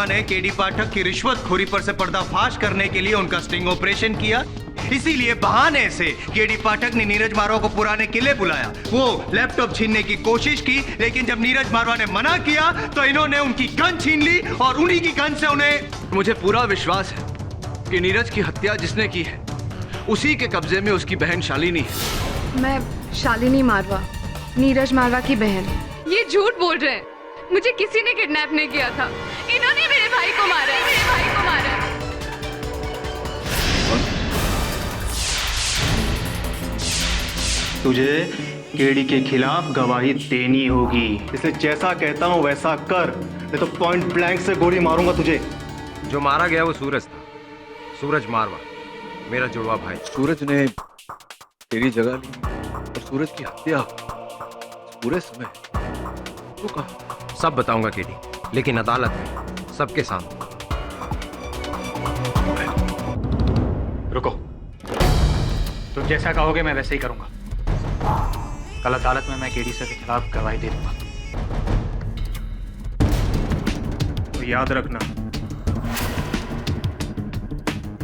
मारवा ने केडी पाठक की रिश्वतखोरी पर से पर्दाफाश करने के लिए उनका स्टिंग ऑपरेशन किया। इसीलिए बहाने से केडी पाठक ने नीरज मारवा को पुराने किले बुलाया। वो लैपटॉप छीनने की कोशिश की, लेकिन जब नीरज मारवा ने मना किया तो इन्होंने उनकी गन छीन ली और उन्हीं की गन से उन्हें। मुझे पूरा विश्वास है कि नीरज की हत्या जिसने की है उसी के कब्जे में उसकी बहन शालिनी है। मैं शालिनी मारवा, नीरज मारवा की बहन। ये झूठ बोल रहे हैं। मुझे किसी ने किडनैप नहीं किया था। इन्होंने मेरे भाई को मारा है, मेरे भाई को मारा है। तुझे केडी के खिलाफ गवाही देनी होगी, इसलिए जैसा कहता हूँ वैसा कर, नहीं तो पॉइंट ब्लैंक से गोली मारूंगा तुझे। जो मारा गया वो सूरज था, सूरज मारवा, मेरा जुड़वा भाई। सूरज ने तेरी जगह ली और सूरज की हत्या पूरे समय तो कहा। सब बताऊंगा केडी, लेकिन अदालत में सबके सामने। रुको, तुम जैसा कहोगे मैं वैसे ही करूंगा। कल अदालत में मैं केडी सर के खिलाफ गवाही दे दूंगा। तो याद रखना,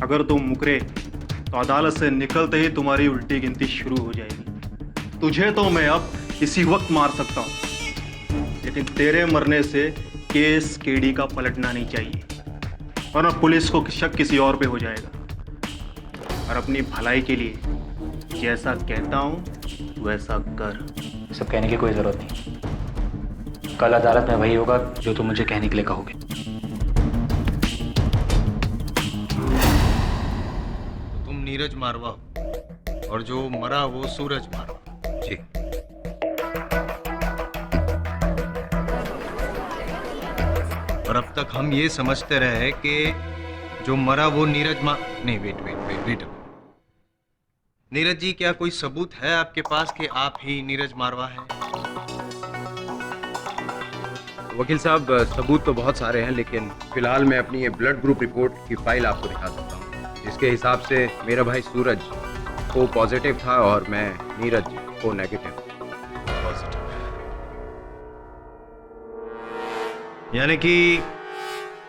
अगर तुम मुकरे तो अदालत से निकलते ही तुम्हारी उल्टी गिनती शुरू हो जाएगी। तुझे तो मैं अब इसी वक्त मार सकता हूं, लेकिन तेरे मरने से केस केडी का पलटना नहीं चाहिए, वरना पुलिस को शक किसी और पे हो जाएगा। और अपनी भलाई के लिए जैसा कहता हूं वैसा कर। सब कहने की कोई जरूरत नहीं। कल अदालत में वही होगा जो तुम मुझे कहने के लिए कहोगे। तुम नीरज मारवा हो और जो मरा वो सूरज मारवा। जी। और अब तक हम ये समझते रहे कि जो मरा वो नीरज नहीं, वेट। नीरज जी, क्या कोई सबूत है आपके पास कि आप ही नीरज मारवा हैं? वकील साहब, सबूत तो बहुत सारे हैं, लेकिन फिलहाल मैं अपनी ये ब्लड ग्रुप रिपोर्ट की फाइल आपको दिखा सकता हूँ, जिसके हिसाब से मेरा भाई सूरज को पॉजिटिव था और मैं नीरज को नेगेटिव। यानी कि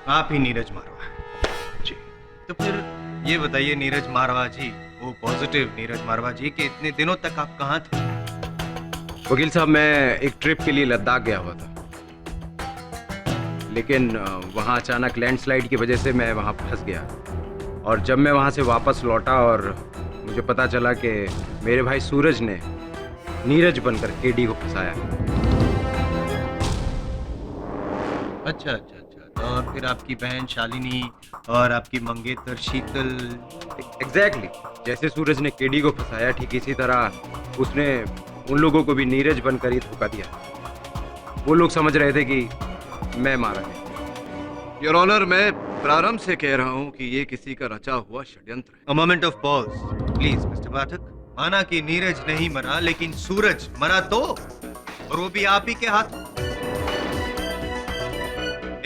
आप ही नीरज मारवा हैं। जी। तो फिर ये बताइए नीरज मारवा जी, वो पॉजिटिव नीरज मारवा जी, कि इतने दिनों तक आप कहाँ थे? वकील साहब, मैं एक ट्रिप के लिए लद्दाख गया हुआ था, लेकिन वहाँ अचानक लैंडस्लाइड की वजह से मैं वहाँ फंस गया। और जब मैं वहाँ से वापस लौटा और मुझे पता चला कि मेरे भाई सूरज ने नीरज बनकर केडी को फंसाया। अच्छा। और फिर आपकी बहन शालिनी और आपकी मंगेतर शीतल। एग्जैक्टली, जैसे सूरज ने केडी को फंसाया, ठीक इसी तरह उसने उन लोगों को भी नीरज बनकर ही धोखा दिया। वो लोग समझ रहे थे कि मैं मारा गया। योर ऑनर, मैं प्रारंभ से कह रहा हूं कि ये किसी का रचा हुआ षड्यंत्र है। A moment of pause, please, mister Pathak. माना कि नीरज नहीं मरा, लेकिन सूरज मरा तो, और वो भी आप ही के हाथ।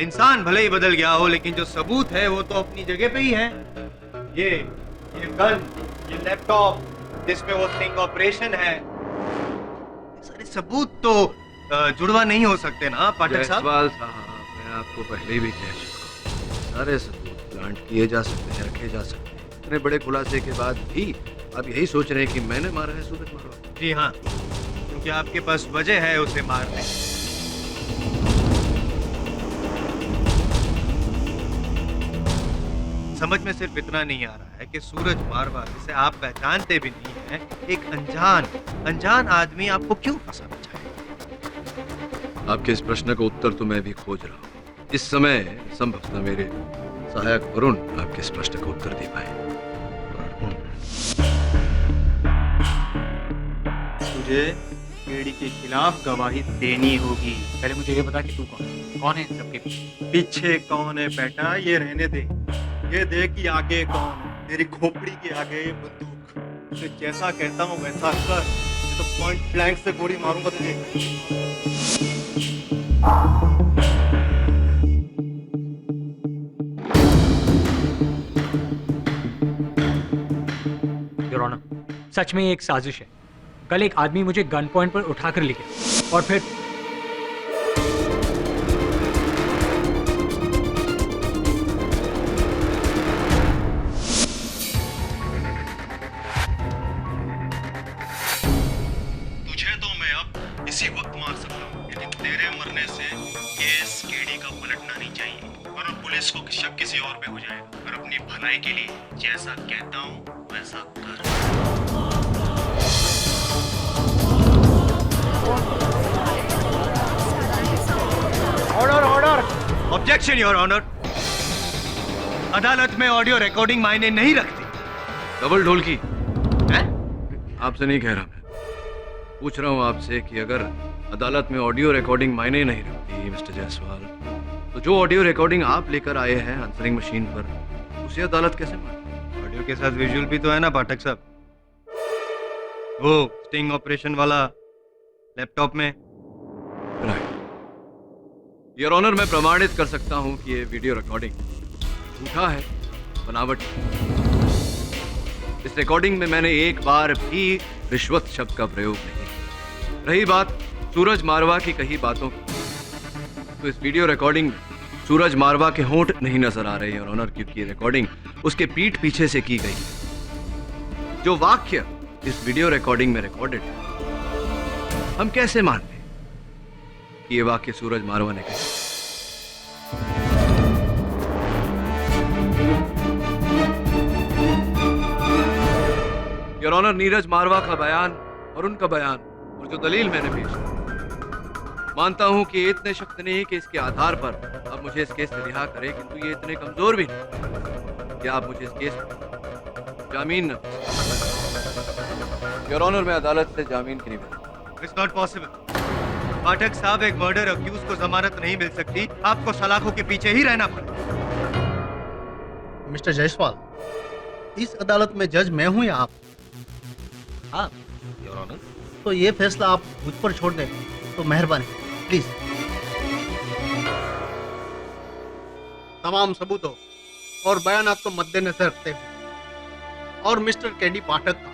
इंसान भले ही बदल गया हो, लेकिन जो सबूत है वो तो अपनी जगह पे ही है। ये गन, ये लैपटॉप जिसमें वो स्टिंग ऑपरेशन है, सारे सबूत तो जुड़वा नहीं हो सकते ना पाठक साहब। जयसवाल साहब, मैं आपको पहले भी कह चुका हूं, सारे सबूत प्लांट किए जा सकते हैं, रखे जा सकते हैं। इतने बड़े खुलासे के बाद भी आप यही सोच रहे हैं कि मैंने मारा है सूरज मारवा? जी हाँ, क्योंकि आपके पास वजह है उसे मारने की। समझ में सिर्फ इतना नहीं आ रहा है कि सूरज मारवा, जिसे आप पहचानते भी नहीं हैं, एक अनजान आदमी आपको क्यों फंसाना चाहेगा? आपके इस प्रश्न का उत्तर तो मैं भी खोज रहा हूँ। इस समय संभवतः मेरे सहायक वरुण आपके इस प्रश्न का उत्तर दे पाए। तुझे केडी के खिलाफ गवाही देनी होगी। पहले मुझे ये बता कि तू कौन है इन सबके पीछे कौन है बेटा, ये रहने दे। ये देख कि आगे कौन है। तेरी खोपड़ी के आगे ये बंदूक। तुझे जैसा कहता हूँ वैसा कर, नहीं तो पॉइंट ब्लैंक से गोली मारूंगा तुझे। योर ऑनर, सच में ये एक साजिश है। कल एक आदमी मुझे गन पॉइंट पर उठाकर ले गया और फिर इसको शक किसी और पे हो जाएगा। और अपनी भलाई के लिए जैसा कहता हूँ वैसा कर। Order order. Objection your honour. अदालत में ऑडियो रिकॉर्डिंग मायने नहीं रखती। डबल ढोल की हैं? आपसे नहीं कह रहा, मैं पूछ रहा हूँ आपसे कि अगर अदालत में ऑडियो रिकॉर्डिंग मायने नहीं रखती मिस्टर जायसवाल, तो जो ऑडियो रिकॉर्डिंग आप लेकर आए हैं आंसरिंग मशीन पर, उसे अदालत कैसे माने? ऑडियो के साथ विजुअल भी तो है ना पाठक साहब, वो स्टिंग ऑपरेशन वाला लैपटॉप में। राइट योर ऑनर, मैं प्रमाणित कर सकता हूँ कि ये वीडियो रिकॉर्डिंग झूठा है, बनावटी। इस रिकॉर्डिंग में मैंने एक बार भी रिश्वत शब्द का प्रयोग नहीं किया। रही बात सूरज मारवा की कही बातों की, तो इस वीडियो रिकॉर्डिंग में सूरज मारवा के होंठ नहीं नजर आ रहे हैं ऑनर, क्योंकि ये रिकॉर्डिंग उसके पीठ पीछे से की गई है। जो वाक्य इस वीडियो रिकॉर्डिंग में रिकॉर्डेड है, हम कैसे मान लें कि ये वाक्य सूरज मारवा ने कहा? योर ऑनर, नीरज मारवा का बयान और उनका बयान और जो दलील मैंने पेश की, मानता हूं कि ये इतने शक्त नहीं कि इसके आधार पर अब मुझे इस केस से रिहा करें, किंतु ये इतने कमजोर भी नहीं कि आप मुझे इस केस में जामीन न। योर ऑनर, मैं अदालत से जामीन की नहीं। It's not possible. पाठक साहब, एक मर्डर अक्यूज को जमानत नहीं मिल सकती, आपको सलाखों के पीछे ही रहना पड़ेगा। मिस्टर जायसवाल, इस अदालत में जज मैं हूं या आप? आप योर ऑनर। तो ये फैसला आप मुझ पर छोड़ दें तो मेहरबानी प्लीज। तमाम सबूतों और बयानात को मद्देनजर रखते हुए और मिस्टर केडी पाठक का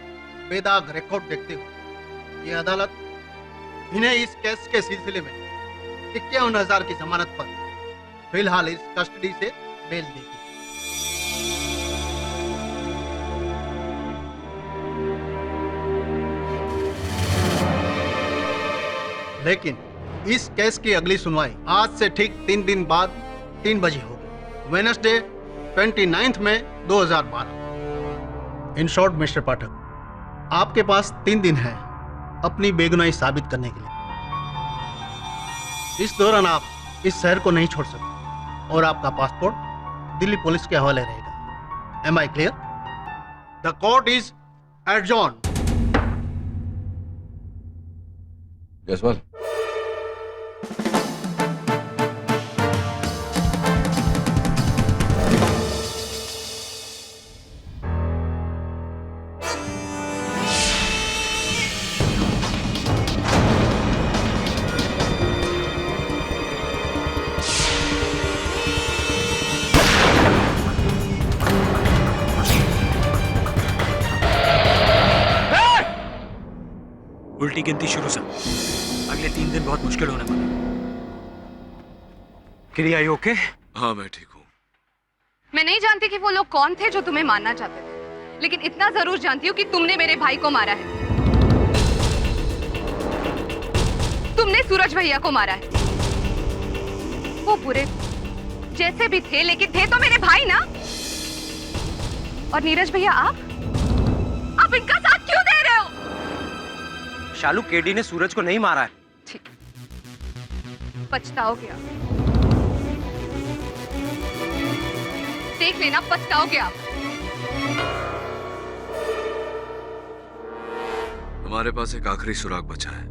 बेदाग रिकॉर्ड देखते हुए ये अदालत इन्हें इस केस के सिलसिले में 51,000 की जमानत पर फिलहाल इस कस्टडी से बेल देगी। लेकिन इस केस की अगली सुनवाई आज से ठीक 3 दिन बाद 3 बजे होगी, वेडनेसडे 29 मई 2012। इन शॉर्ट मिस्टर पाठक, आपके पास 3 दिन है अपनी बेगुनाही साबित करने के लिए। इस दौरान आप इस शहर को नहीं छोड़ सकते और आपका पासपोर्ट दिल्ली पुलिस के हवाले रहेगा। Am I clear? The court is adjourned. Jaiswal, उल्टी गिनती शुरू सर। अगले 3 दिन बहुत मुश्किल होने वाले। किरी, आर यू ओके? हाँ मैं ठीक हूँ। मैं नहीं जानती कि वो लोग कौन थे जो तुम्हें मारना चाहते थे, लेकिन इतना जरूर जानती हूँ कि तुमने मेरे भाई को मारा है। तुमने सूरज भैया को मारा है। वो बुरे जैसे भी थे, लेकिन थे तो मेरे भाई ना। और नीरज भैया, आप इनका साथ क्यों दे रहे हो? शालू, केडी ने सूरज को नहीं मारा है। ठीक, पछताओगे आप। देख लेना, पछताओगे आप। हमारे पास एक आखिरी सुराग बचा है,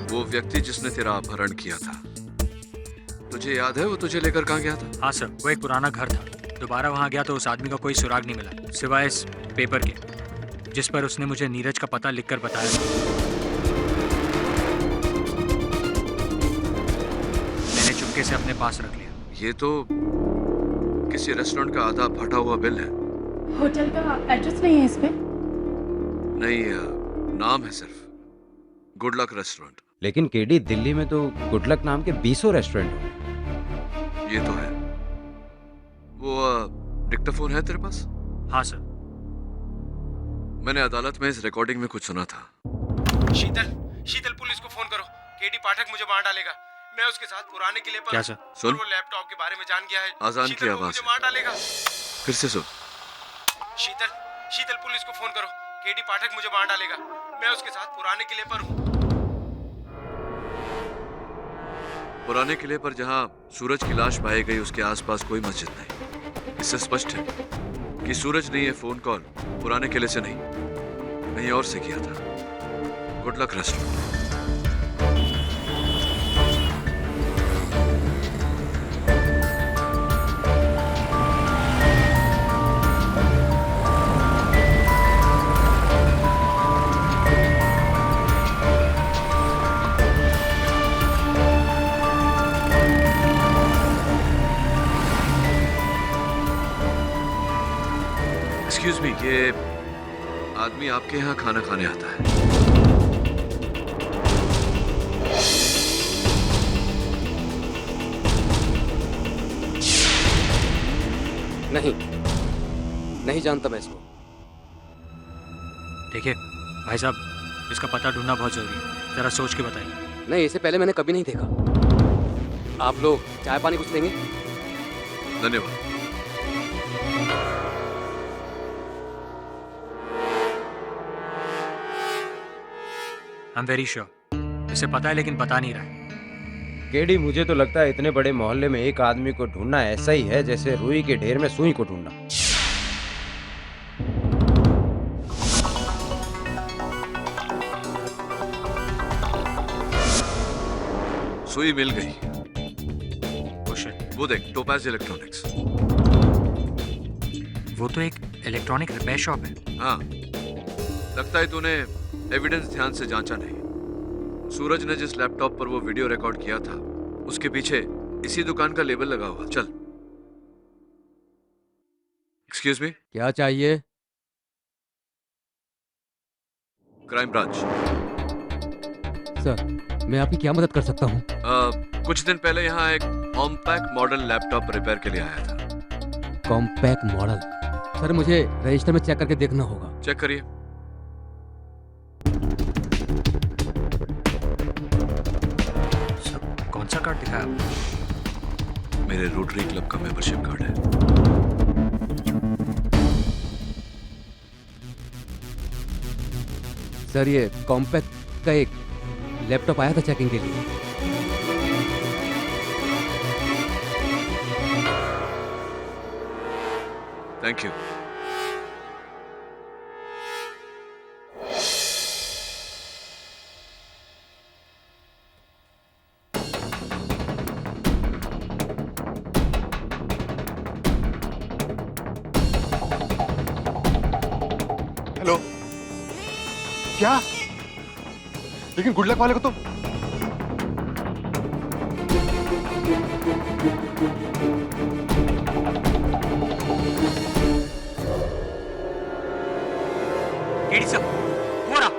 वो व्यक्ति जिसने तेरा अपहरण किया था। तुझे याद है वो तुझे लेकर कहाँ गया था? हाँ सर, वो एक पुराना घर था। दोबारा वहाँ गया तो उस आदमी का कोई सुराग नहीं मिला, सिवाय इस पेपर के जिस पर उसने मुझे नीरज का पता लिखकर बताया। मैंने चुपके से अपने पास रख लिया। ये तो किसी रेस्टोरेंट का आधा फटा हुआ बिल है। होटल का एड्रेस नहीं है इस पे? नहीं, नाम है सिर्फ गुड लक रेस्टोरेंट। लेकिन केडी, दिल्ली में तो गुड लक नाम के 20 रेस्टोरेंट हैं। ये तो है। वो डिक्टाफोन है तेरे पास? हाँ सर। मैंने अदालत में इस रिकॉर्डिंग में कुछ सुना था। शीतल पुलिस को फोन करो। केडी पाठक मुझे मार डालेगा। मैं उसके साथ पुराने किले पर क्या सर? सुन। वो लैपटॉप के बारे में जान गया है। अजान की शीतल को आवाज मुझे है। मार डालेगा। फिर से सुन। शीतल पुलिस को फोन करो। केडी पाठक मुझे मार डालेगा। मैं उसके साथ पुराने किले पर हूँ। पुराने किले पर जहां सूरज की लाश पाई गई उसके आसपास कोई मस्जिद नहीं। इससे स्पष्ट है कि सूरज ने यह फोन कॉल पुराने किले से नहीं, कहीं और से किया था। Good luck restaurant. Excuse me, ये आदमी आपके यहाँ खाना खाने आता है? नहीं जानता मैं इसको। देखिए भाई साहब, इसका पता ढूंढना बहुत जरूरी है। जरा सोच के बताइए। नहीं, इसे पहले मैंने कभी नहीं देखा। आप लोग चाय पानी कुछ देंगे? धन्यवाद। आई एम वेरी श्योर इसे पता है, लेकिन बता नहीं रहा है। केडी, मुझे तो लगता है इतने बड़े मोहल्ले में एक आदमी को ढूंढना ऐसा ही है जैसे रुई के ढेर में सुई को ढूंढना। सुई मिल गई। Oh shit, वो देख, टोपाज इलेक्ट्रॉनिक्स। वो तो एक इलेक्ट्रॉनिक रिपेयर शॉप है। हाँ, लगता है तूने एविडेंस ध्यान से जांचा नहीं। सूरज ने जिस लैपटॉप पर वो वीडियो रिकॉर्ड किया था उसके पीछे इसी दुकान का लेबल लगा हुआ। चल। एक्सक्यूज मी, क्या चाहिए? Crime branch. सर, मैं आपकी क्या मदद कर सकता हूँ? कुछ दिन पहले यहाँ एक कॉम्पैक्ट मॉडल लैपटॉप रिपेयर के लिए आया था। Compact model? सर, मुझे रजिस्टर में चेक करके देखना होगा। चेक करिए। कौन सा कार्ड दिखाया आपने? मेरे रोटरी क्लब का मेंबरशिप कार्ड है। सर, ये कॉम्पैक्ट का एक लैपटॉप आया था चेकिंग के लिए। Thank you. हेलो। क्या? लेकिन गुड लक वाले को तो केडी साहब, हो रहा।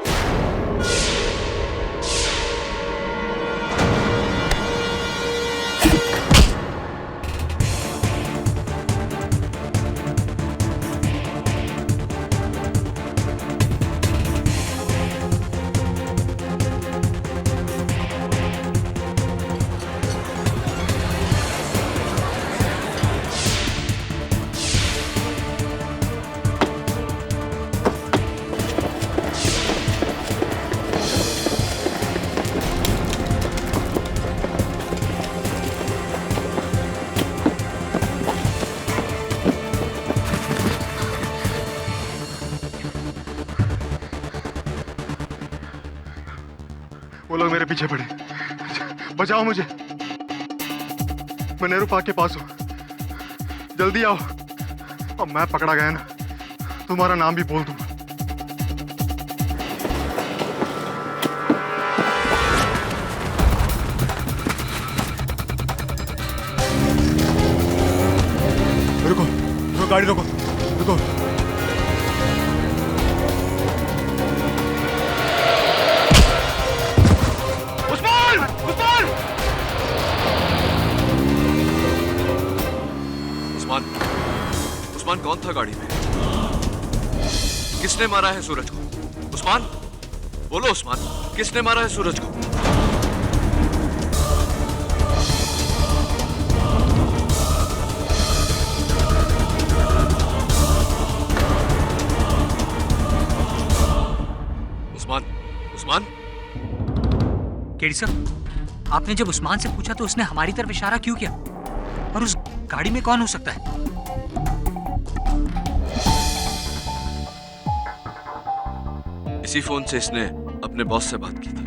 वो लोग मेरे पीछे पड़े। बचाओ मुझे। मैं नेहरू पार्क के पास हूँ। जल्दी आओ। अब मैं पकड़ा गया ना, तुम्हारा नाम भी बोल दूंगा। रुको, रुको, गाड़ी रोको, रुको। उस्मान कौन था गाड़ी में? किसने मारा है सूरज को? उस्मान, बोलो उस्मान, किसने मारा है सूरज को? उस्मान? केडी सर, आपने जब उस्मान से पूछा तो उसने हमारी तरफ इशारा क्यों किया? और उस गाड़ी में कौन हो सकता है? इसी फोन से इसने अपने बॉस से बात की थी।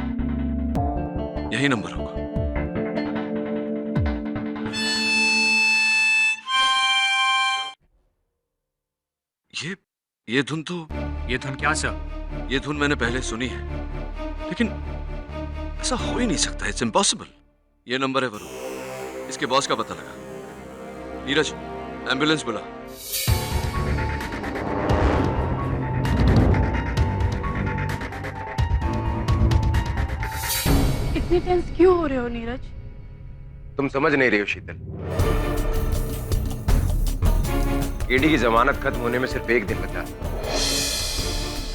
यही नंबर होगा। ये धुन तो ये धुन क्या सर? ये धुन मैंने पहले सुनी है, लेकिन ऐसा हो ही नहीं सकता। It's impossible. ये नंबर है वरुण, इसके बॉस का पता लगा। नीरज, एम्बुलेंस बुला। इतने टेंस क्यों हो रहे हो नीरज? तुम समझ नहीं रही हो शीतल। केडी की जमानत खत्म होने में सिर्फ 1 दिन बचा है।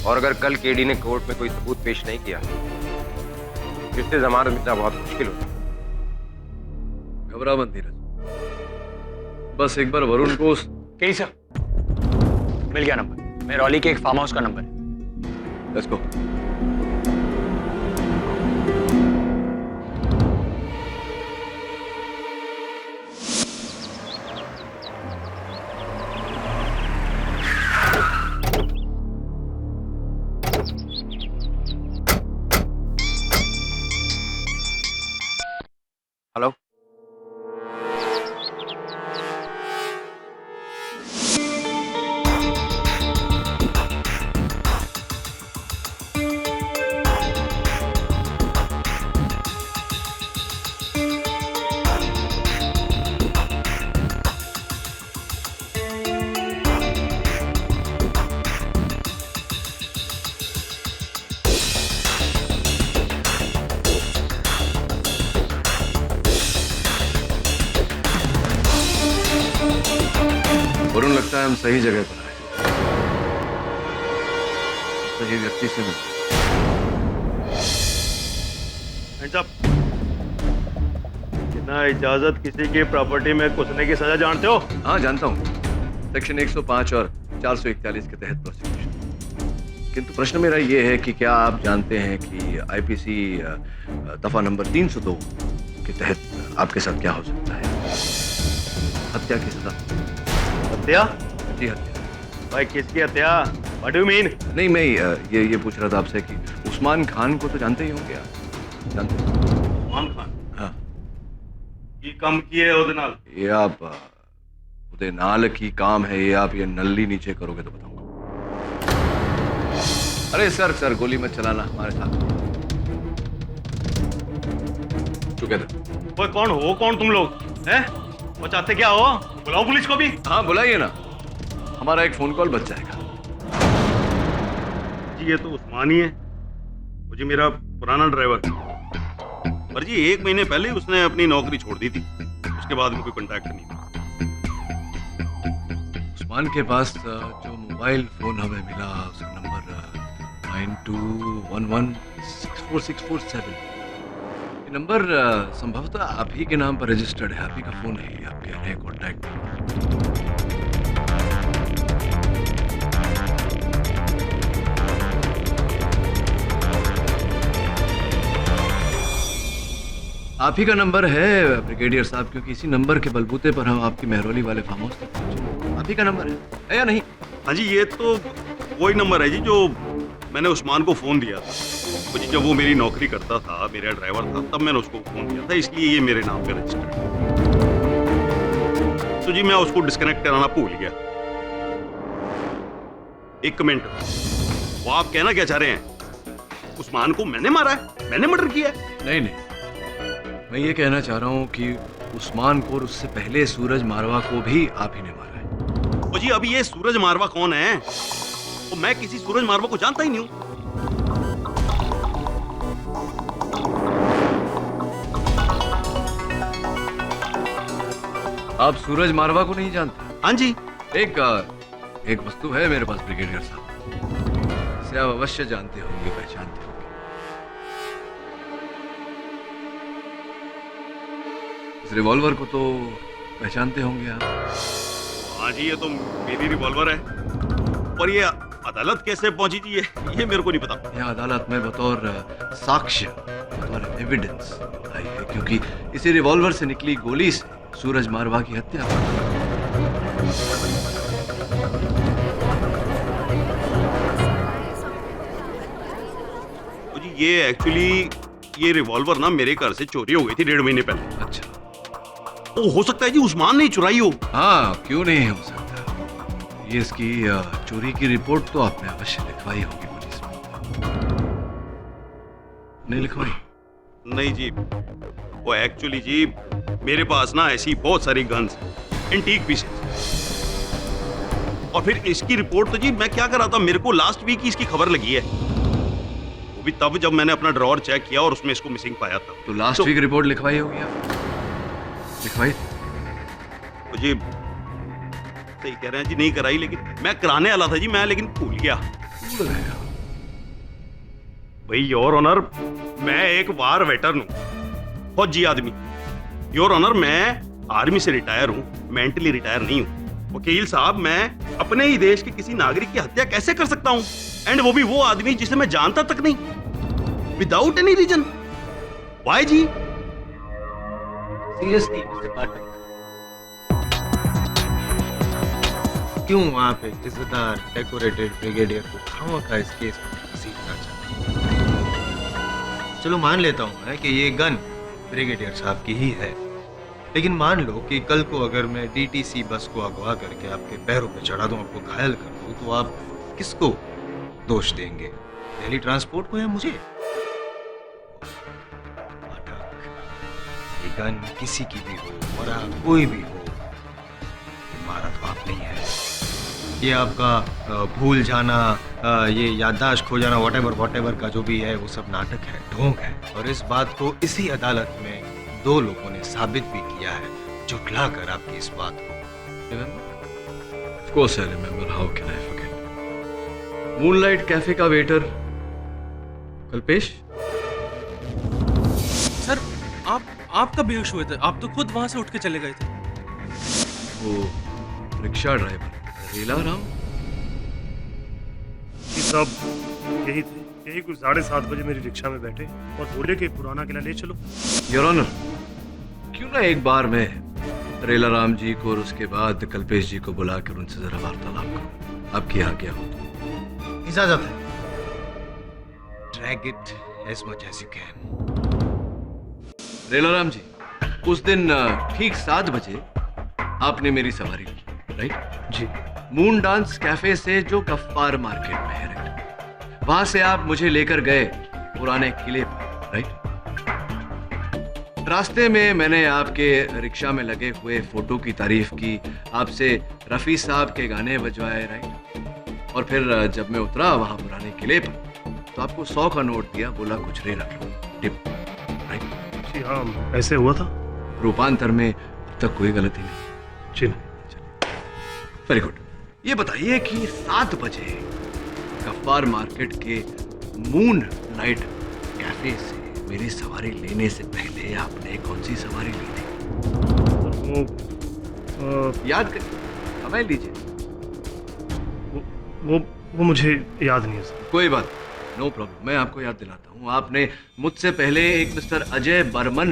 और अगर कल केडी ने कोर्ट में कोई सबूत पेश नहीं किया, इससे जमानत मिलना बहुत मुश्किल होगा। घबरा मत नीरज, बस एक बार वरुण को केडी सर, मिल गया नंबर। मेहरौली के एक फार्म हाउस का नंबर है। Let's go. हेलो, वरुण, लगता है हम सही जगह पर आए, सही व्यक्ति से मिले। बिना इजाजत किसी की प्रॉपर्टी में घुसने की सजा जानते हो? हाँ, जानता हूँ। सेक्शन 105 और 441 के तहत प्रोसिक्यूशन। किंतु प्रश्न मेरा ये है कि क्या आप जानते हैं कि आईपीसी दफा नंबर 302 के तहत आपके साथ क्या हो सकता है? हत्या की सजा। हत्या? जी, हत्या। भाई किसकी हत्या? What do you mean? नहीं, मैं ये पूछ रहा था आपसे कि उस्मान खान को तो जानते ही होंगे आप। जानते हैं? उस्मान खान? हाँ। ये कम किए ਉਹਦੇ ਨਾਲ? ये आप उदय नाल की काम है, ये आप ये नल्ली नीचे करोगे तो बताऊंगा। अरे सर गोली मत चलाना हमारे साथ। टुगेदर। ओए कौन तुम लोग हैं? वो चाहते क्या हो? बुलाओ पुलिस को भी। हाँ, बुलाइए ना, हमारा एक फोन कॉल बच जाएगा। जी ये तो उस्मान ही है, वो जी मेरा पुराना ड्राइवर। पर जी 1 महीने पहले उसने अपनी नौकरी छोड़ दी थी, उसके बाद में कोई कांटेक्ट नहीं। उस्मान के पास जो मोबाइल फोन हमें मिला उसका नंबर 9211644647। ये नंबर संभवतः आप ही के नाम पर रजिस्टर्ड है, आप ही का फोन है, आपके नए कॉन्टैक्ट। आप ही का नंबर है ब्रिगेडियर साहब, क्योंकि इसी नंबर के बलबूते पर हम आपकी मेहरौली वाले फार्म हाउस तक पहुंचे। आप ही का नंबर है या नहीं? हाँ जी, ये तो वही नंबर है जी जो मैंने उस्मान को फोन दिया था। तो जी जब वो मेरी नौकरी करता था, मेरा ड्राइवर था, तब मैंने उसको फोन किया था, इसलिए ये मेरे नाम पे रजिस्टर्ड है। तो जी मैं उसको डिस्कनेक्ट कराना भूल गया। एक मिनट, वो आप कहना क्या चाह रहे हैं? उस्मान को मैंने मारा है, मैंने मर्डर किया है? नहीं, मैं ये कहना चाह रहा हूँ कि उस्मान को और उससे पहले सूरज मारवा को भी आप ही ने मारा है। ओ जी अभी ये सूरज मारवा कौन है? तो मैं किसी सूरज मारवा को जानता ही नहीं हूँ। आप सूरज मारवा को नहीं जानते? हाँ जी। एक वस्तु है मेरे पास ब्रिगेडियर साहब, इसे आप अवश्य जानते होंगे, पहचानते होंगे। इस रिवॉल्वर को तो पहचानते होंगे आप। हाँ जी, ये तो मेरी रिवॉल्वर है, और ये अदालत कैसे पहुंची जी ये मेरे को नहीं पता। यहाँ अदालत में बतौर साक्ष्य, बतौर एविडेंस आई है, क्योंकि इसी रिवॉल्वर से निकली गोली से सूरज मारवा की हत्या हुई। तो जी ये एक्चुअली ये रिवॉल्वर ना मेरे घर से चोरी हो गई थी 1.5 महीने पहले। अच्छा, तो हो सकता है जी उस्मान ने ही चुराई हो। हाँ, क्यों नहीं हो सकता। ये इसकी चोरी की रिपोर्ट तो आपने अवश्य लिखवाई होगी पुलिस में। नहीं लिखवाई? नहीं जी, वो एक्चुअली जी मेरे पास ना ऐसी बहुत सारी गन्स एंटीक पीसेस, और फिर इसकी रिपोर्ट तो जी मैं क्या कर रहा था, मेरे को लास्ट वीक ही इसकी खबर लगी है, वो भी तब जब मैंने अपना ड्रॉअर चेक किया और उसमें इसको मिसिंग पाया था। तो लास्ट वीक रिपोर्ट लिखवाई होगी आप? लिखवाई? तो जी सही कह रहे हैं जी, नहीं कराई, लेकिन मैं कराने वाला था जी, मैं लेकिन भूल गया। भाई योर ऑनर, मैं एक वार वेटरन हूँ, फौजी आदमी। योर ऑनर, मैं आर्मी से रिटायर हूँ, मेंटली रिटायर नहीं हूँ। वकील साहब, मैं अपने ही देश के किसी नागरिक की हत्या कैसे कर सकता हूँ, एंड वो भी वो आदमी जिसे मैं जानता तक नहीं, विदाउट एनी रीजन? व्हाई जी? सीरियसली मिस्टर पाठक, क्यों आप एक इज्जतदार डेकोरेटेड ब्रिगेडियर को खामखा इस केस में घसीटना चाहते हैं? चलो मान लेता हूं मैं कि ये गन ब्रिगेडियर साहब की ही है, लेकिन मान लो कि कल को अगर मैं डीटीसी बस को अगवा करके आपके पैरों पे चढ़ा दूं, आपको घायल कर दूं, तो आप किसको दोष देंगे, दिल्ली ट्रांसपोर्ट को या मुझे? पाठक, ये गन किसी की भी हो, मरा कोई भी हो, मारा तो आप नहीं है। ये आपका भूल जाना, ये याददाश्त खो जाना, वॉटेवर का जो भी है, वो सब नाटक है, ढोंग है, और इस बात को इसी अदालत में 2 लोगों ने साबित भी किया है, झुठला कर आपकी इस बात को। Of course I remember. How can I forget? Moonlight cafe का वेटर कल्पेश। सर, आप कब बेहोश हुए थे? आप तो खुद वहां से उठ के चले गए थे। वो रिक्शा ड्राइवर रीला राम साहब यही थे, यही कुछ 7:30 बजे मेरी रिक्शा में बैठे और बोले कि पुराना किला ले चलो। योर ऑनर, क्यों ना एक बार मैं रेला राम जी को और उसके बाद कल्पेश जी को बुलाकर उनसे जरा वार्तालाप करूं, आपकी आज्ञा हो तो। इजाजत है। Drag it as much as you can. Rela Ram जी, उस दिन ठीक 7 बजे आपने मेरी सवारी की, राइट जी। मून डांस कैफे से जो गफ्फार मार्केट में है, राइट, वहां से आप मुझे लेकर गए पुराने किले पर, राइट। रास्ते में मैंने आपके रिक्शा में लगे हुए फोटो की तारीफ की, आपसे रफी साहब के गाने बजवाए, राइट, और फिर जब मैं उतरा वहां पुराने किले पर तो आपको 100 का नोट दिया, बोला कुछ रे रख लो, टिप, राइट। जी हाँ, ऐसे हुआ था। रूपांतर में अब तक कोई गलती नहीं? जी। Very good. ये बताइए कि 7 बजे गफ्फार मार्केट के मून लाइट कैफे से मेरी सवारी लेने से पहले आपने कौन सी सवारी ली थी? वो याद कर, समय लीजिए। वो मुझे याद नहीं है सर। कोई बात, नो प्रॉब्लम, मैं आपको याद दिलाता हूँ। आपने मुझसे पहले एक मिस्टर अजय बर्मन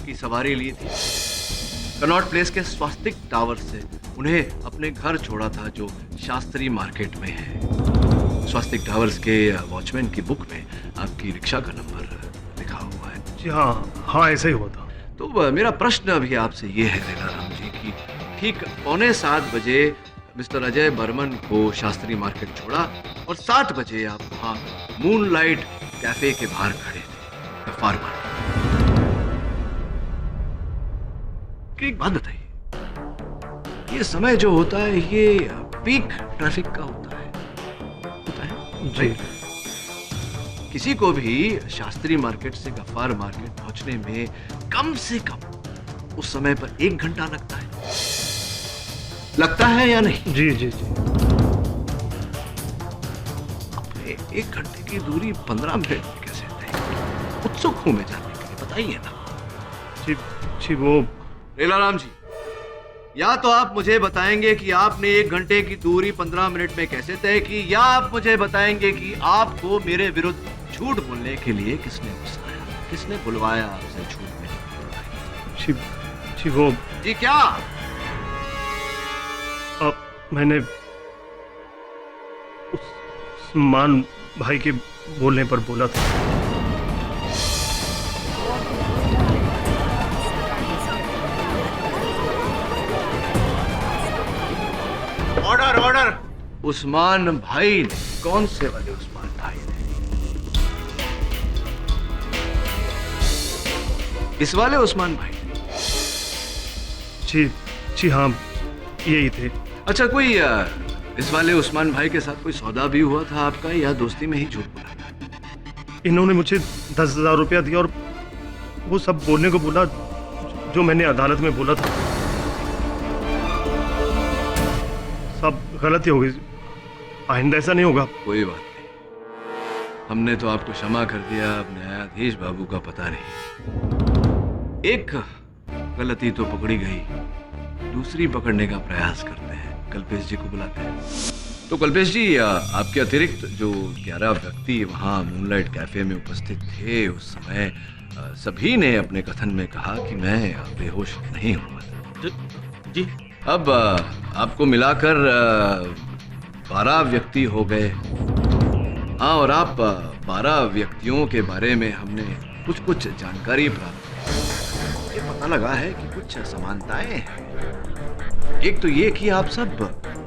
की सवारी ली थी, कनॉट प्लेस के स्वास्तिक टावर से उन्हें अपने घर छोड़ा था जो शास्त्री मार्केट में है। स्वास्तिक टावर्स के वॉचमैन की बुक में आपकी रिक्शा का नंबर लिखा हुआ है। जी हाँ, ऐसा ही हुआ था। तो मेरा प्रश्न अभी आपसे ये है रेला राम जी कि ठीक 6:45 बजे मिस्टर अजय बर्मन को शास्त्री मार्केट छोड़ा और 7 बजे आप वहाँ मूनलाइट कैफे के बाहर खड़े थे, गफ्फार मार्केट। एक बात बताइए, ये समय जो होता है ये पीक ट्रैफिक का होता है जी। किसी को भी शास्त्री मार्केट से गफ्फार मार्केट पहुंचने में कम से कम उस समय पर 1 घंटा लगता है या नहीं? जी जी जी। अपने 1 घंटे की दूरी 15 मिनट में कैसे तय? उत्सुक हूं मैं जानने के लिए, बताइए ना। जी वो रेला राम जी, या तो आप मुझे बताएंगे कि आपने 1 घंटे की दूरी 15 मिनट में कैसे तय की, या आप मुझे बताएंगे कि आपको मेरे विरुद्ध झूठ बोलने के लिए किसने उकसाया, किसने बुलवाया आपसे झूठ बोलने। जी वो जी क्या? मैंने उस्मान भाई के बोलने पर बोला था। Order order. उस्मान भाई ने? कौन से वाले उस्मान भाई ने? इस वाले उस्मान भाई ने? जी हाँ, यही थे। अच्छा, कोई इस वाले उस्मान भाई के साथ कोई सौदा भी हुआ था आपका, या दोस्ती में ही झूठ बोला? इन्होंने मुझे 10,000 रुपया दिया और वो सब बोलने को बोला जो मैंने अदालत में बोला था। सब गलती हो गई, आइंदा ऐसा नहीं होगा। कोई बात नहीं, हमने तो आपको क्षमा कर दिया। अब न्यायाधीश बाबू का पता नहीं। एक गलती तो पकड़ी गई, दूसरी पकड़ने का प्रयास करते हैं। कल्पेश जी को बुलाते हैं। तो कल्पेश जी, आपके अतिरिक्त जो 11 व्यक्ति वहाँ मूनलाइट कैफे में उपस्थित थे उस समय, सभी ने अपने कथन में कहा कि मैं बेहोश नहीं हुआ था। जी। अब आपको मिलाकर 12 व्यक्ति हो गए। हाँ, और आप 12 व्यक्तियों के बारे में हमने कुछ जानकारी प्राप्त की। ये पता लगा है कि कुछ समानताएं हैं। एक तो ये कि आप सब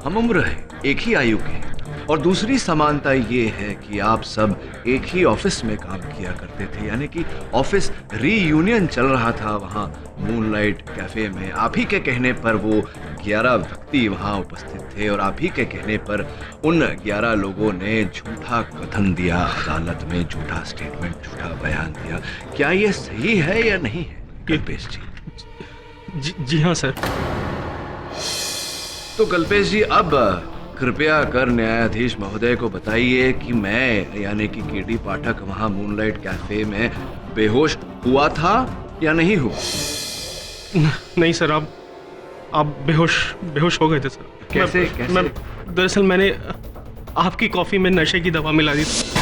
हम उम्र हैं, एक ही आयु के हैं, और दूसरी समानता ये है कि आप सब एक ही ऑफिस में काम किया करते थे, यानी कि ऑफिस रीयूनियन चल रहा था वहाँ मूनलाइट कैफे में। आप ही के कहने पर वो 11 व्यक्ति वहाँ उपस्थित थे, और आप ही के कहने पर उन 11 लोगों ने झूठा कथन दिया अदालत में, झूठा स्टेटमेंट, झूठा बयान दिया। क्या ये सही है या नहीं है कल्पेश जी? जी हाँ सर। तो कल्पेश जी, अब कृपया कर न्यायाधीश महोदय को बताइए कि मैं यानी कि केडी पाठक वहां मूनलाइट कैफे में बेहोश हुआ था या नहीं हुआ? नहीं सर, आप बेहोश हो गए थे सर। कैसे? दरअसल मैंने आपकी कॉफी में नशे की दवा मिला दी थी।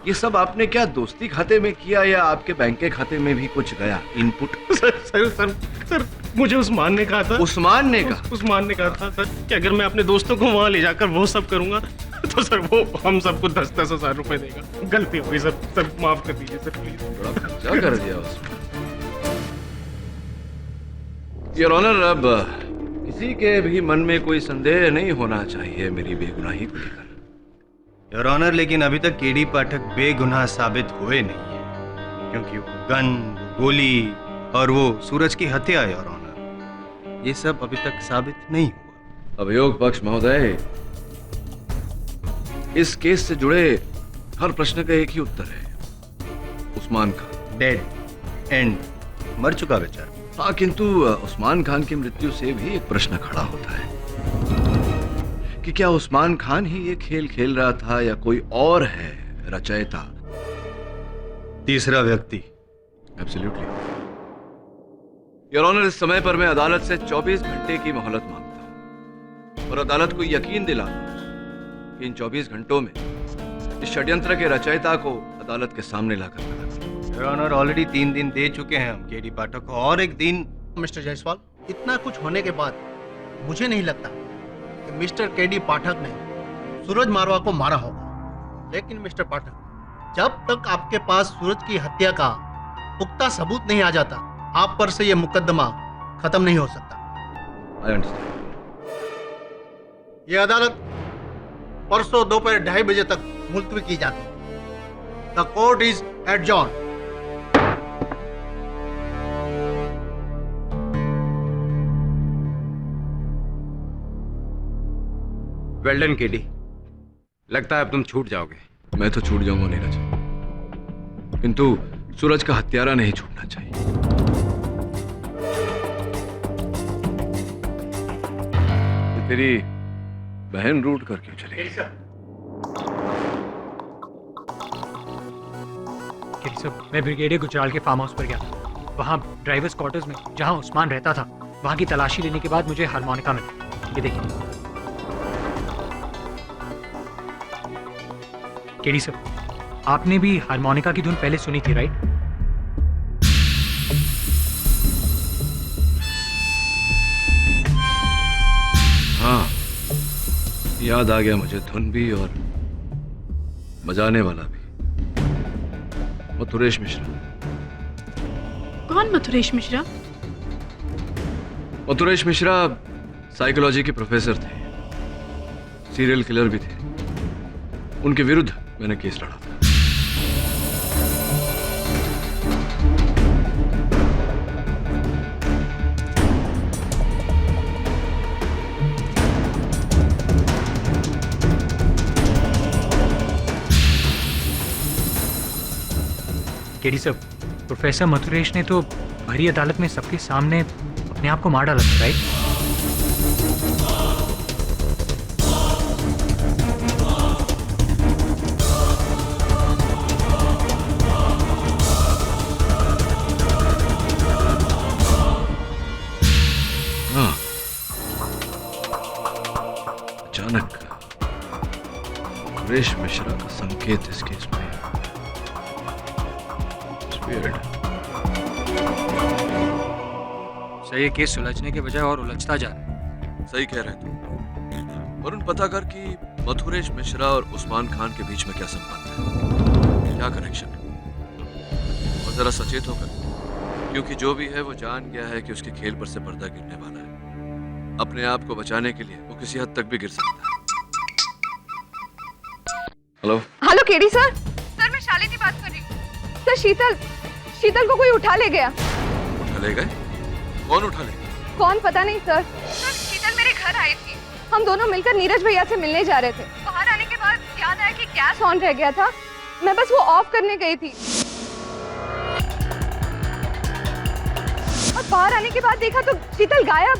ये सब आपने क्या दोस्ती खाते में किया, या आपके बैंक के खाते में भी कुछ गया इनपुट? सर मुझे उस्मान ने कहा था। उस्मान ने कहा? उस्मान ने कहा था सर कि अगर मैं अपने दोस्तों को वहां ले जाकर वो सब करूंगा तो सर वो हम सबको 10-10 हजार रुपए देगा। गलती हो गई सर, माफ कर दीजिए सर प्लीज। बड़ा खर्चा कर दिया उसमें। योर ऑनर, अब किसी के भी मन में कोई संदेह नहीं होना चाहिए मेरी बेगुनाही को लेकर। योर ऑनर, लेकिन अभी तक केडी पाठक बेगुनाह साबित हुए नहीं है, क्योंकि वो गन, वो गोली और वो सूरज की हत्या, योर ऑनर, ये सब अभी तक साबित नहीं हुआ। अभियोग पक्ष महोदय, इस केस से जुड़े हर प्रश्न का एक ही उत्तर है, उस्मान खान डेड, एंड, मर चुका बेचारा। हाँ, किंतु उस्मान खान की मृत्यु से भी एक प्रश्न खड़ा होता है कि क्या उस्मान खान ही ये खेल खेल रहा था, या कोई और है रचयिता, तीसरा व्यक्ति? एब्सोल्युटली योर ऑनर, इस समय पर मैं अदालत से 24 घंटे की मोहलत मांगता हूं, और अदालत को यकीन दिलाता हूं कि इन 24 घंटों में इस षड्यंत्र के रचयिता को अदालत के सामने लाकर खड़ा करें। योर ऑनर, ऑलरेडी 3 दिन दे चुके हैं हम केडी पाठक को, और एक दिन। मिस्टर जायसवाल, इतना कुछ होने के बाद मुझे नहीं लगता कि मिस्टर केडी पाठक ने सूरज मारवा को मारा होगा, लेकिन मिस्टर पाठक, जब तक आपके पास सूरज की हत्या का पुख्ता सबूत नहीं आ जाता, आप पर से यह मुकदमा खत्म नहीं हो सकता। I understand. यह अदालत परसों दोपहर 2:30 बजे तक मुलतवी की जाती है। The court is adjourn. Well done KD. लगता है अब तुम छूट जाओगे। मैं तो छूट जाऊंगा नीरज, किंतु सूरज का हत्यारा नहीं छूटना चाहिए। ये तेरी बहन रूट कर क्यों चली गई? केडी साहब, मैं ब्रिगेडियर गुजराल के फार्म हाउस पर गया था। वहाँ ड्राइवर्स क्वार्टर्स में जहाँ उस्मान रहता था, वहाँ की तलाशी लेने के बाद मुझे हारमोनिका मिली। ये देखिए। केडी साहब, आपने भी हारमोनिका की धुन पहले सुनी थी, राइट? हाँ, याद आ गया मुझे, धुन भी और बजाने वाला भी। मथुरेश मिश्रा। कौन मथुरेश मिश्रा? मथुरेश मिश्रा साइकोलॉजी के प्रोफेसर थे, सीरियल किलर भी थे। उनके विरुद्ध मैंने केस लड़ा था। केडी साहब, प्रोफेसर मथुरेश ने तो भरी अदालत में सबके सामने अपने आप को मार डाला था, राइट? हाँ, अचानक सुरेश मिश्रा का संकेत इस केस में। सर, ये केस सुलझने के बजाय और उलझता जा रहा है। सही कह रहे तुम। वरुण, पता कर कि मथुरेश मिश्रा और उस्मान खान के बीच में क्या संबंध है, क्या कनेक्शन है, और जरा सचेत होकर, क्योंकि जो भी है वो जान गया है कि उसके खेल पर से पर्दा गिरने वाला है। अपने आप को बचाने के लिए वो किसी हद तक भी गिर सकता है। Hello hello KD sir. Sir, मैं शालिनी बात कर रही हूँ। सर, शीतल को कोई उठा ले गया। उठा ले गए? कौन उठा ले गया? कौन पता नहीं सर। सर, शीतल मेरे घर आई थी। हम दोनों मिलकर नीरज भैया से मिलने जा रहे थे। बाहर आने के बाद याद आया कि गैस ऑन रह गया था। मैं बस वो ऑफ करने गई थी, और बाहर आने के बाद देखा तो शीतल गायब।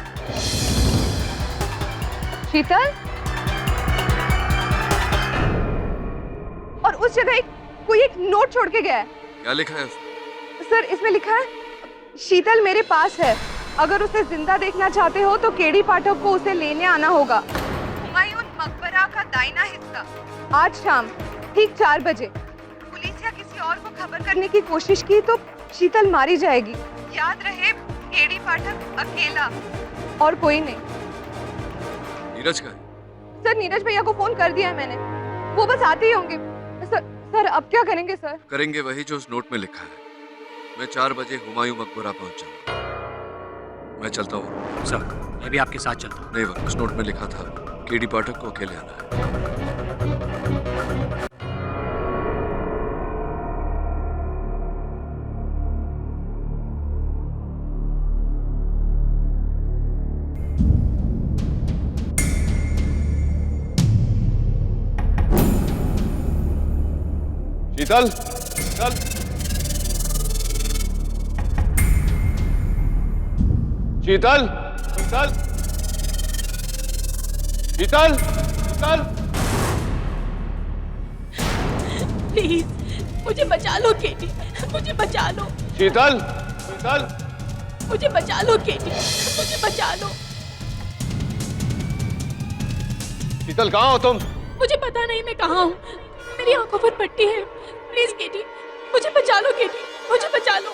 शीतल, और उस जगह कोई एक नोट छोड़ के गया है। क्या लिखा है उसमें? सर, इसमें लिखा है, शीतल मेरे पास है, अगर उसे जिंदा देखना चाहते हो तो केडी पाठक को उसे लेने आना होगा। हुमायूं मकबरा का दाहिना हिस्सा, आज शाम ठीक 4 बजे। पुलिस या किसी और को खबर करने की कोशिश की तो शीतल मारी जाएगी। याद रहे, केडी पाठक अकेला, और कोई नहीं। नीरज का? सर, नीरज भैया को फोन कर दिया है मैंने, वो बस आते ही होंगे। सर, अब क्या करेंगे सर? करेंगे वही जो उस नोट में लिखा है। मैं 4 बजे हुमायूं मकबरा पहुंच जाऊंगा। मैं चलता हूँ। सर, मैं भी आपके साथ चलता हूँ। नहीं, उस नोट में लिखा था केडी पाठक को अकेले आना है। शीतल, शीतल, शीतल, शीतल, शीतल, शीतल, प्लीज मुझे बचा लो केडी, मुझे बचा लो। शीतल, शीतल, मुझे बचा लो केडी, मुझे बचा लो। शीतल, कहाँ हो तुम? मुझे पता नहीं मैं कहाँ हूँ, मेरी आंखों पर पट्टी है। प्लीज केडी, मुझे बचा लो केडी, मुझे बचा लो।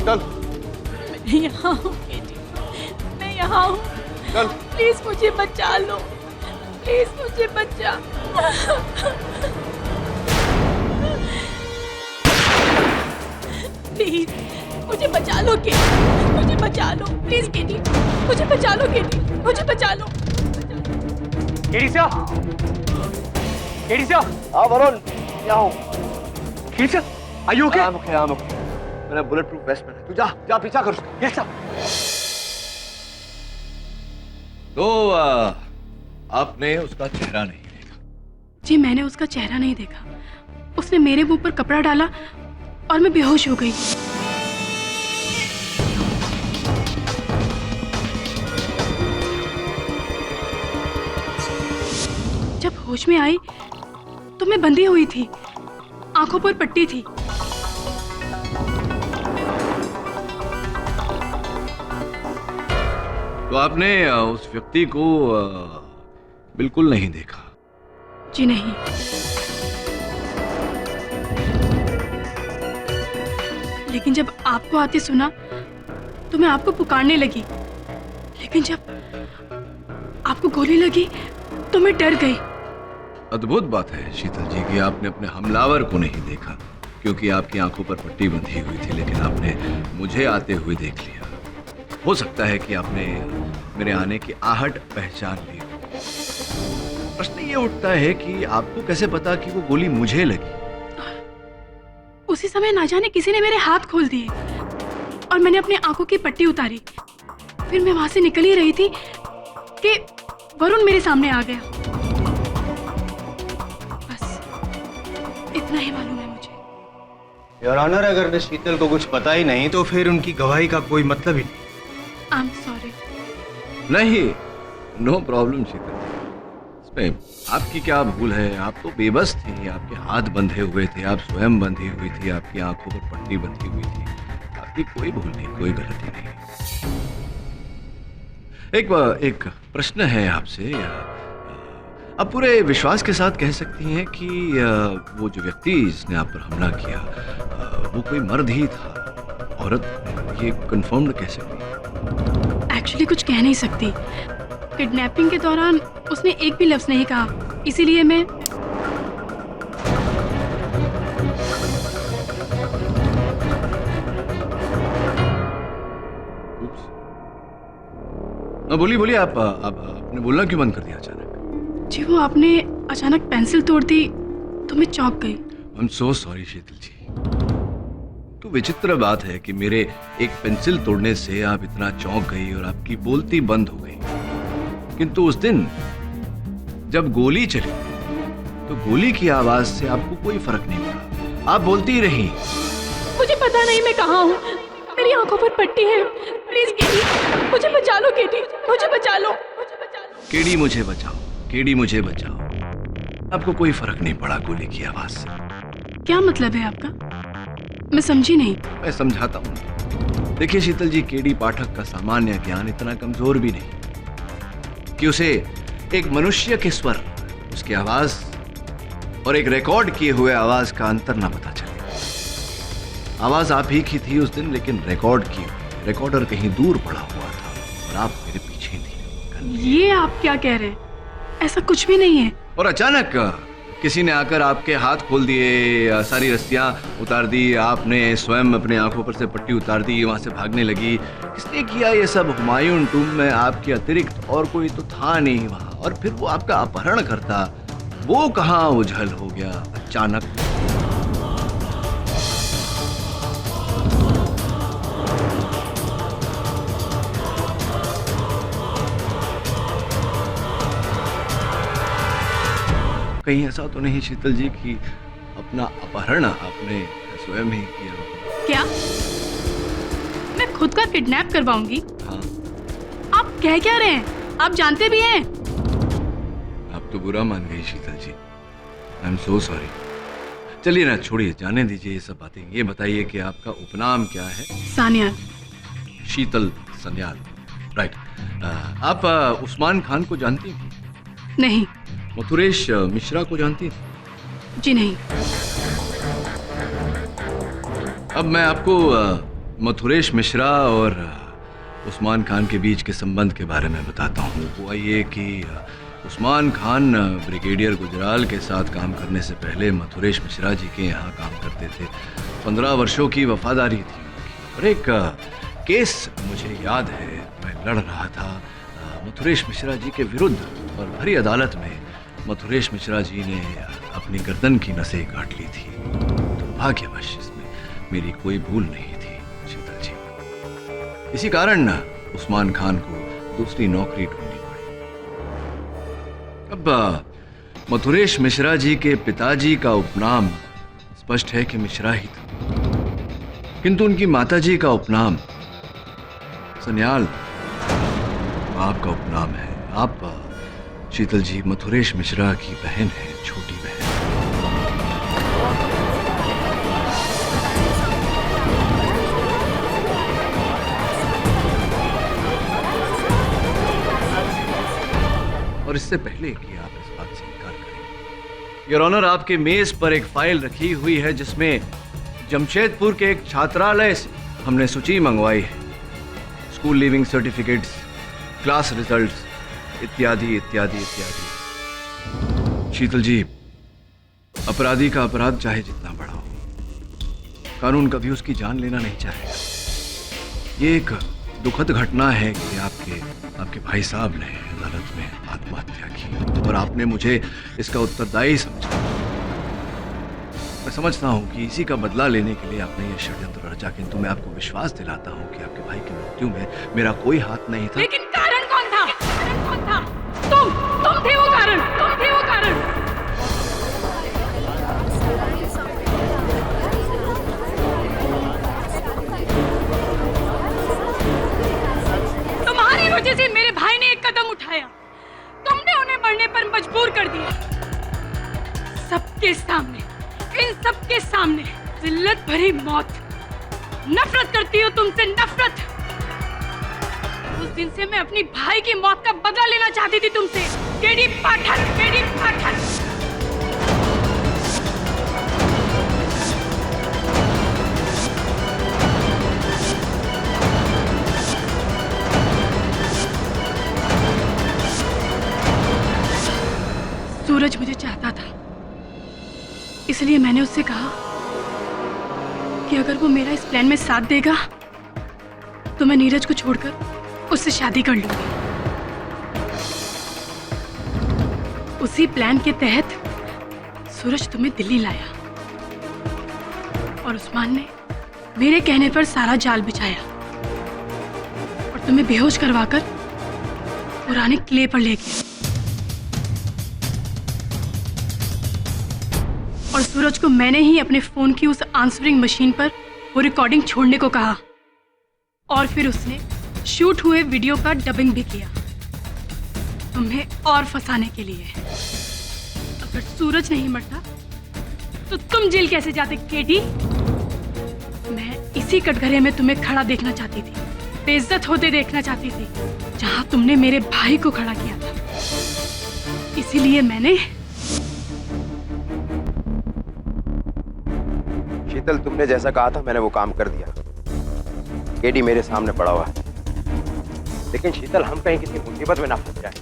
चल मैं यहाँ हूँ केटी, मैं यहाँ हूँ। चल। प्लीज मुझे बचा लो, प्लीज मुझे बचा। प्लीज मुझे बचा लो केटी, मुझे बचा लो प्लीज केटी, मुझे बचा लो केटी, मुझे बचा लो। KD sir, KD sir. हाँ वरुण, क्या हूँ? KD sir, are you okay? I'm okay. मैंने बुलेट प्रूफ वेस्ट पहना है। तू जा जा पीछा कर उसका। Yes sir. तो आपने उसका चेहरा नहीं देखा? जी मैंने उसका चेहरा नहीं देखा, उसने मेरे मुंह पर कपड़ा डाला और मैं बेहोश हो गई। जब होश में आई तो मैं बंधी हुई थी, आंखों पर पट्टी थी। तो आपने उस व्यक्ति को बिल्कुल नहीं देखा? जी नहीं। लेकिन जब आपको आते सुना तो मैं आपको पुकारने लगी, लेकिन जब आपको गोली लगी तो मैं डर गई। अद्भुत बात है शीतल जी कि आपने अपने हमलावर को नहीं देखा, क्योंकि आपकी आंखों पर पट्टी बंधी हुई थी, लेकिन आपने मुझे आते हुए देख लिया। हो सकता है कि आपने मेरे आने की आहट पहचान ली। प्रश्न ये उठता है कि आपको कैसे पता कि वो गोली मुझे लगी? उसी समय ना जाने किसी ने मेरे हाथ खोल दिए और मैंने अपनी आंखों की पट्टी उतारी। फिर मैं वहां से निकल ही रही थी कि वरुण मेरे सामने आ गया। बस इतना ही मालूम है मुझे। योर ऑनर, अगर शीतल को कुछ पता ही नहीं तो फिर उनकी गवाही का कोई मतलब ही नहीं। I am sorry. नहीं, नो प्रॉब्लम शीतल। इसमें आपकी क्या भूल है? आप तो बेबस थी, आपके हाथ बंधे हुए थे, आप स्वयं बंधी हुई थी, आपकी आंखों पर पट्टी बंधी हुई थी। आपकी कोई भूल नहीं, कोई गलती नहीं। एक प्रश्न है आपसे। आप पूरे विश्वास के साथ कह सकती हैं कि वो जो व्यक्ति जिसने आप पर हमला किया वो कोई मर्द ही था, औरत? ये कंफर्म्ड कह सकती हैं? एक्चुअली कुछ कह नहीं सकती। किडनैपिंग के दौरान उसने एक भी लफ्ज नहीं कहा, इसीलिए मैं बोलिए बोलिए। आप आपने बोलना क्यों बंद कर दिया अचानक? जी वो आपने अचानक पेंसिल तोड़ दी तो मैं चौंक गई। आई एम सो सॉरी शीतल जी। तो विचित्र बात है कि मेरे एक पेंसिल तोड़ने से आप इतना चौंक गई और आपकी बोलती बंद हो गई, किंतु उस दिन जब गोली चली तो गोली की आवाज से आपको कोई फर्क नहीं पड़ा, आप बोलती रही। मुझे पता नहीं मैं कहाँ हूँ, मेरी आंखों पर पट्टी है। प्लीज केडी, मुझे बचा लो केडी, मुझे बचा लो। केडी मुझे बचाओ, केडी मुझे बचाओ। आपको कोई फर्क नहीं पड़ा गोली की आवाज से? क्या मतलब है आपका? मैं समझी नहीं। मैं समझाता हूँ। देखिए शीतल जी, केडी पाठक का सामान्य ज्ञान इतना कमजोर भी नहीं कि उसे एक मनुष्य के स्वर, उसकी आवाज और एक रिकॉर्ड किए हुए आवाज का अंतर ना पता चले। आवाज आप ही की थी उस दिन, लेकिन रिकॉर्ड की रिकॉर्डर कहीं दूर पड़ा हुआ था और आप मेरे पीछे थी। ये आप क्या कह रहे हैं? ऐसा कुछ भी नहीं है। और अचानक किसी ने आकर आपके हाथ खोल दिए, सारी रस्सियां उतार दी, आपने स्वयं अपने आंखों पर से पट्टी उतार दी, वहां से भागने लगी। किसने किया ये सब? हुमायूं टूम में आपके अतिरिक्त और कोई तो था नहीं वहां। और फिर वो आपका अपहरण करता, वो कहाँ उझल हो गया अचानक? कहीं ऐसा तो नहीं शीतल जी कि अपना अपहरण आपने स्वयं ही किया? क्या मैं खुद का किडनैप करवाऊंगी? हाँ। आप कह क्या रहे हैं? आप जानते भी हैं। आप तो बुरा मान गई शीतल जी। I am so sorry. चलिए ना, छोड़िए, जाने दीजिए ये सब बातें। ये बताइए कि आपका उपनाम क्या है? सानिया। शीतल सन्याल, राइट। आप उस्मान खान को जानती हैं? नहीं। मथुरेश मिश्रा को जानती हैं? जी नहीं। अब मैं आपको मथुरेश मिश्रा और उस्मान खान के बीच के संबंध के बारे में बताता हूँ। हुआ ये कि उस्मान खान ब्रिगेडियर गुजराल के साथ काम करने से पहले मथुरेश मिश्रा जी के यहाँ काम करते थे। 15 वर्षों की वफादारी थी उनकी। और एक केस मुझे याद है, मैं लड़ रहा था मथुरेश मिश्रा जी के विरुद्ध और भरी अदालत में मथुरेश मिश्रा जी ने अपनी गर्दन की नसें काट ली थी। दुर्भाग्यवश इसमें मेरी कोई भूल नहीं थी शीतल जी। इसी कारण उस्मान खान को दूसरी नौकरी ढूंढनी पड़ी। अब मथुरेश मिश्रा जी के पिताजी का उपनाम स्पष्ट है कि मिश्रा ही था, किंतु उनकी माताजी का उपनाम सन्याल आपका उपनाम है। आप शीतल जी मथुरेश मिश्रा की बहन है, छोटी बहन। और इससे पहले कि आप इस बात से इनकार करें, योर ऑनर, आपके मेज पर एक फाइल रखी हुई है जिसमें जमशेदपुर के एक छात्रालय से हमने सूची मंगवाई है। School leaving certificates, class results इत्यादि इत्यादि इत्यादि। शीतल जी, अपराधी का अपराध चाहे जितना बड़ा हो, कानून कभी उसकी जान लेना नहीं चाहेगा। ये एक दुखद घटना है कि आपके भाई साहब ने अदालत में आत्महत्या की और आपने मुझे इसका उत्तरदायी समझा। मैं समझता हूं कि इसी का बदला लेने के लिए आपने ये षड्यंत्र रचा, किंतु मैं आपको विश्वास दिलाता हूं कि आपके भाई की मृत्यु में मेरा कोई हाथ नहीं था। लेकिन कारण कौन था? कारण कौन था? तुम थे वो कारण, तुम थे वो कारण। तुम्हारी वजह से मेरे भाई ने एक कदम उठाया, तुमने उन्हें मरने पर मजबूर कर दिया। सबके सामने, इन सबके सामने जिल्लत भरी मौत। नफरत करती हो तुमसे, नफरत। उस दिन से मैं अपनी भाई की मौत का बदला लेना चाहती थी तुमसे, केडी पाठक, केडी पाठक। सूरज मुझे चाहता था, इसलिए मैंने उससे कहा कि अगर वो मेरा इस प्लान में साथ देगा तो मैं नीरज को छोड़कर उससे शादी कर लूंगी। उसी प्लान के तहत सूरज तुम्हें दिल्ली लाया और उस्मान ने मेरे कहने पर सारा जाल बिछाया और तुम्हें बेहोश करवाकर पुराने किले पर ले गया। और सूरज को मैंने ही अपने फोन की उस आंसरिंग मशीन पर वो रिकॉर्डिंग छोड़ने को कहा और फिर उसने शूट हुए वीडियो का डबिंग भी किया, तुम्हें और फंसाने के लिए। अगर सूरज नहीं मरता तो तुम जेल कैसे जाते केडी? मैं इसी कटघरे में तुम्हें खड़ा देखना चाहती थी, बेइज्जत होते देखना चाहती थी, जहां तुमने मेरे भाई को खड़ा किया था। इसीलिए मैंने शीतल, तुमने जैसा कहा था मैंने वो काम कर दिया। केडी मेरे सामने पड़ा हुआ है, लेकिन शीतल हम कहीं किसी मुसीबत में ना फंस जाए।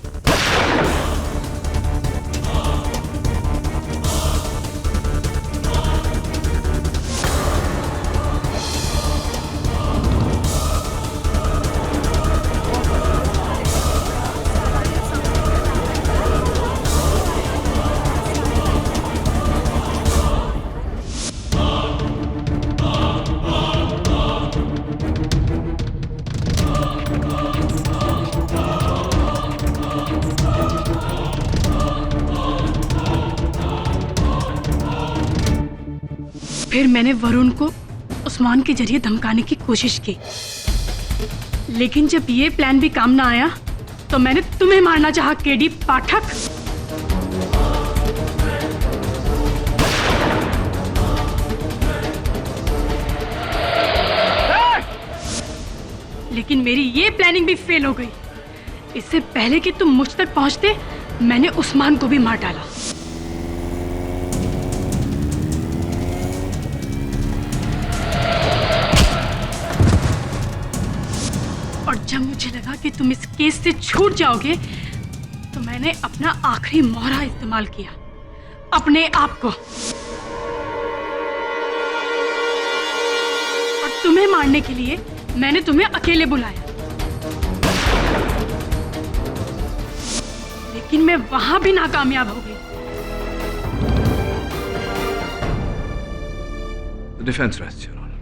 फिर मैंने वरुण को उस्मान के जरिए धमकाने की कोशिश की, लेकिन जब ये प्लान भी काम ना आया तो मैंने तुम्हें मारना चाहा केडी पाठक। लेकिन मेरी ये प्लानिंग भी फेल हो गई। इससे पहले कि तुम मुझ तक पहुंचते मैंने उस्मान को भी मार डाला। जब मुझे लगा कि तुम इस केस से छूट जाओगे तो मैंने अपना आखिरी मोहरा इस्तेमाल किया, अपने आप को। और तुम्हें मारने के लिए मैंने तुम्हें अकेले बुलाया, लेकिन मैं वहां भी नाकामयाब हो गई। Defence rest your honour.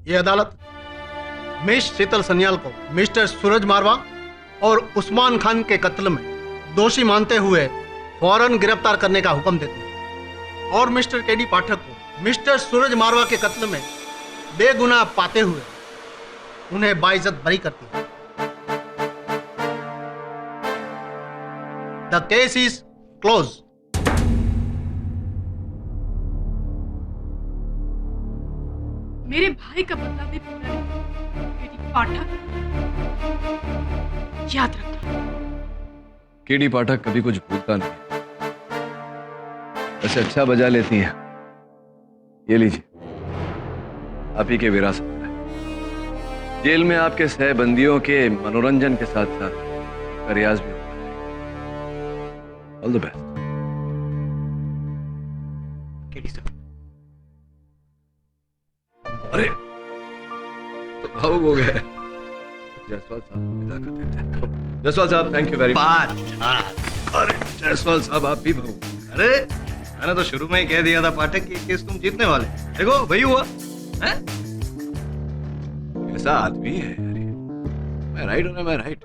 ये अदालत मिस शीतल सन्याल को मिस्टर सूरज मारवा और उस्मान खान के कत्ल में दोषी मानते हुए फौरन गिरफ्तार करने का हुक्म देती है और मिस्टर केडी पाठक को मिस्टर सूरज मारवा के कत्ल में बेगुनाह पाते हुए उन्हें बाइज्जत बरी करती है। The case is close. मेरे भाई का बदला भी पूरा नहीं। केडी पाठक, याद रखना। केडी पाठक कभी कुछ भूलता नहीं, वैसे अच्छा बजा लेती हैं। ये लीजिए, आप ही के विरासत में है। जेल में आपके सहबंदियों के मनोरंजन के साथ साथ रियाज भी होता है। All the best. KD sir. अरे तो भावुक हो गए। जायसवाल साहब विदा कर देते हैं। जायसवाल साहब थैंक यू वेरी मच। अरे जायसवाल साहब आप भी भावुक। अरे मैंने तो शुरू में ही कह दिया था पाठक कि केस तुम जीतने वाले। देखो वही हुआ है? ऐसा आदमी है यार ये। मैं राइट हूं ना, मैं राइट।